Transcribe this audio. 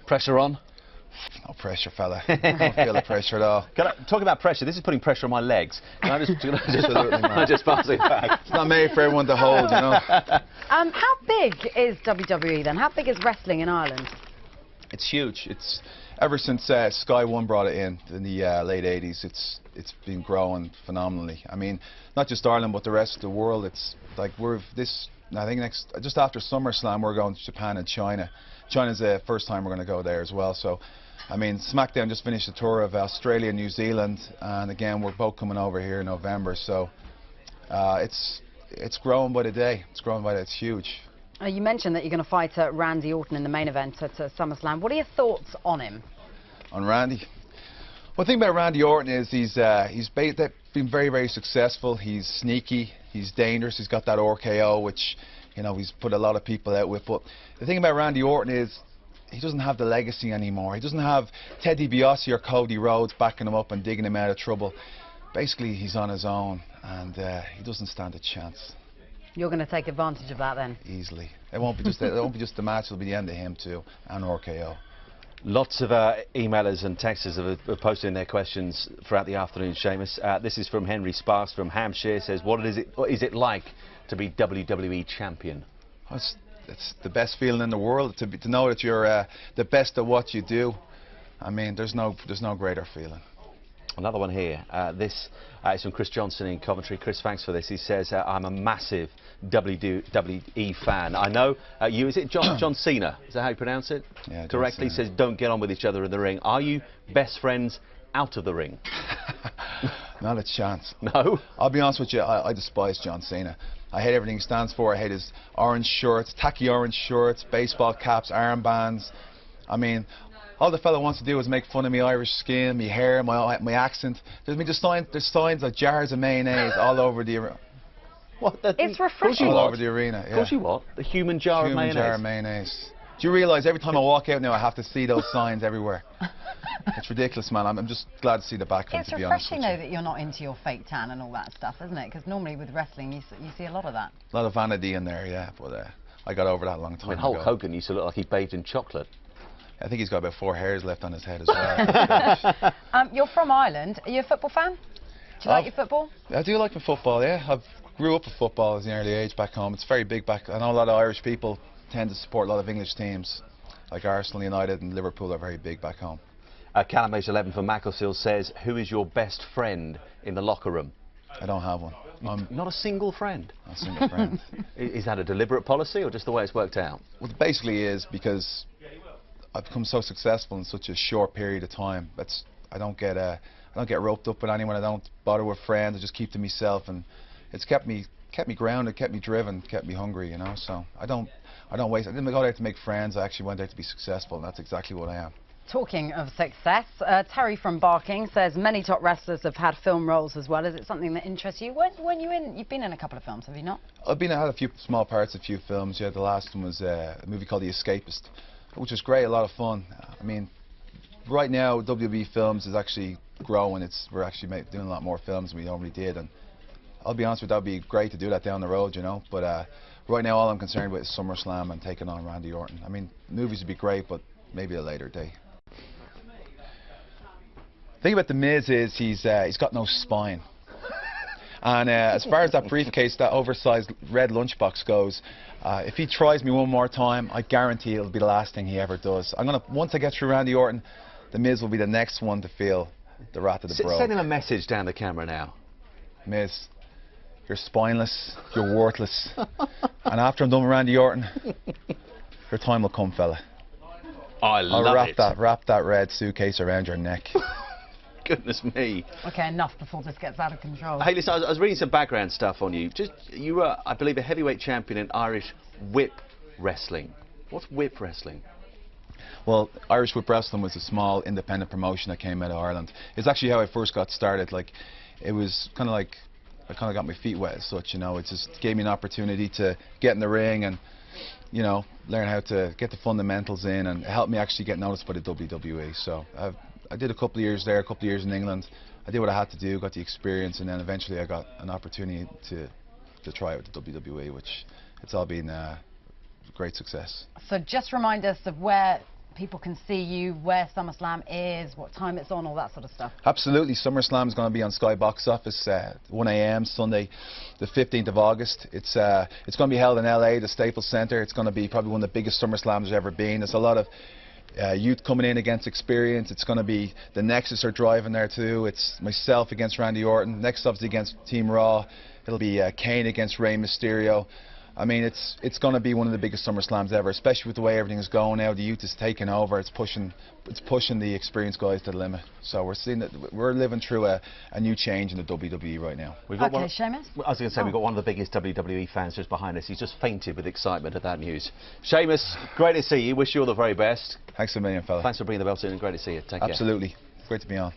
Pressure on? No pressure, fella. I don't feel the pressure at all. Talk about pressure. This is putting pressure on my legs. Can I just pass it back? It's not made for everyone to hold, you know. How big is WWE then? How big is wrestling in Ireland? It's huge. It's ever since Sky One brought it in the late '80s. It's been growing phenomenally. I mean, not just Ireland, but the rest of the world. It's like I think just after SummerSlam, we're going to Japan and China. China's the first time we're going to go there as well. So, I mean, SmackDown just finished a tour of Australia and New Zealand, and again, we're both coming over here in November. So, it's growing by the day. It's growing by the day. It's huge. You mentioned that you're going to fight Randy Orton in the main event at SummerSlam. What are your thoughts on him? On Randy? Well, the thing about Randy Orton is he's been very, very successful. He's sneaky. He's dangerous. He's got that RKO, which, you know, he's put a lot of people out with. But the thing about Randy Orton is he doesn't have the legacy anymore. He doesn't have Ted DiBiase or Cody Rhodes backing him up and digging him out of trouble. Basically, he's on his own, and he doesn't stand a chance. You're going to take advantage of that then? Easily. It won't be just the match. It'll be the end of him too, and RKO. Lots of emailers and texters have posted in their questions throughout the afternoon, Sheamus. This is from Henry Sparks from Hampshire. Says, what is it like to be WWE champion? It's the best feeling in the world to know that you're the best at what you do. I mean, there's no greater feeling. Another one here. This is from Chris Johnson in Coventry. Chris, thanks for this. He says, I'm a massive WWE fan. I know you, is it John Cena? Is that how you pronounce it? Yeah, correctly. Says, don't get on with each other in the ring. Are you best friends out of the ring? Not a chance. No? I'll be honest with you, I despise John Cena. I hate everything he stands for. I hate his orange shirts, tacky orange shirts, baseball caps, armbands. I mean, all the fella wants to do is make fun of me Irish skin, my hair, my accent. There's signs like jars of mayonnaise all over the arena. What? It's refreshing. All over the arena, yeah. Of course you what? The human jar of mayonnaise? Human jar of mayonnaise. Do you realise every time I walk out now I have to see those signs everywhere? It's ridiculous, man. I'm just glad to see the back of it, to be honest with you. It's refreshing, though, that you're not into your fake tan and all that stuff, isn't it? Because normally with wrestling you see a lot of that. A lot of vanity in there, yeah. But I got over that a long time ago. Hulk Hogan used to look like he bathed in chocolate. I think he's got about 4 hairs left on his head as well. You're from Ireland. Are you a football fan? Do you like your football? I do like my football, yeah. I grew up with football at an early age back home. It's very big back. I know a lot of Irish people tend to support a lot of English teams, like Arsenal, United and Liverpool are very big back home. Callum Age 11 from Macclesfield says, who is your best friend in the locker room? I don't have one. Not a single friend? Not a single friend. Is that a deliberate policy or just the way it's worked out? Well, it basically is because I've become so successful in such a short period of time. I don't get roped up with anyone. I don't bother with friends. I just keep to myself, and it's kept me grounded, kept me driven, kept me hungry. You know, so I don't waste. I didn't go there to make friends. I actually went there to be successful, and that's exactly what I am. Talking of success, Terry from Barking says many top wrestlers have had film roles as well. Is it something that interests you? You've been in a couple of films, have you not? I had a few small parts, a few films. Yeah, the last one was a movie called The Escapist, which was great, a lot of fun. I mean, right now WWE Films is actually growing. We're actually doing a lot more films than we normally did, and I'll be honest with you, that'd be great to do that down the road, you know. But right now, all I'm concerned with is SummerSlam and taking on Randy Orton. I mean, movies would be great, but maybe at a later day. The thing about The Miz is he's got no spine. And as far as that briefcase, that oversized red lunchbox goes, if he tries me one more time, I guarantee it'll be the last thing he ever does. Once I get through Randy Orton, The Miz will be the next one to feel the wrath of the bro. Send him a message down the camera now. Miz, you're spineless, you're worthless. And after I'm done with Randy Orton, your time will come, fella. I'll wrap that red suitcase around your neck. Goodness me. Okay, enough before this gets out of control. Hey, listen, I was reading some background stuff on you. You were, I believe, a heavyweight champion in Irish whip wrestling. What's whip wrestling? Well, Irish Whip Wrestling was a small independent promotion that came out of Ireland. It's actually how I first got started. Like, it was kind of like I kind of got my feet wet as such, you know. It just gave me an opportunity to get in the ring and, you know, learn how to get the fundamentals in, and it helped me actually get noticed by the WWE. So I did a couple of years there, a couple of years in England. I did what I had to do, got the experience, and then eventually I got an opportunity to try out the WWE, which it's all been a great success. So just remind us of where people can see you, where SummerSlam is, what time it's on, all that sort of stuff? Absolutely. SummerSlam is going to be on Sky Box Office 1 a.m. Sunday, the 15th of August. It's going to be held in LA, the Staples Center. It's going to be probably one of the biggest SummerSlams there's ever been. There's a lot of youth coming in against experience. It's going to be the Nexus are driving there too. It's myself against Randy Orton. Next up is against Team Raw. It'll be Kane against Rey Mysterio. I mean, it's going to be one of the biggest SummerSlams ever, especially with the way everything is going now. The youth is taking over. It's pushing the experienced guys to the limit. So we're seeing that we're living through a new change in the WWE right now. We've got Okay, Sheamus? I was going to say, we've got one of the biggest WWE fans just behind us. He's just fainted with excitement at that news. Sheamus, great to see you. Wish you all the very best. Thanks a million, fella. Thanks for bringing the belt in, and great to see you. Take care. Absolutely. Great to be on.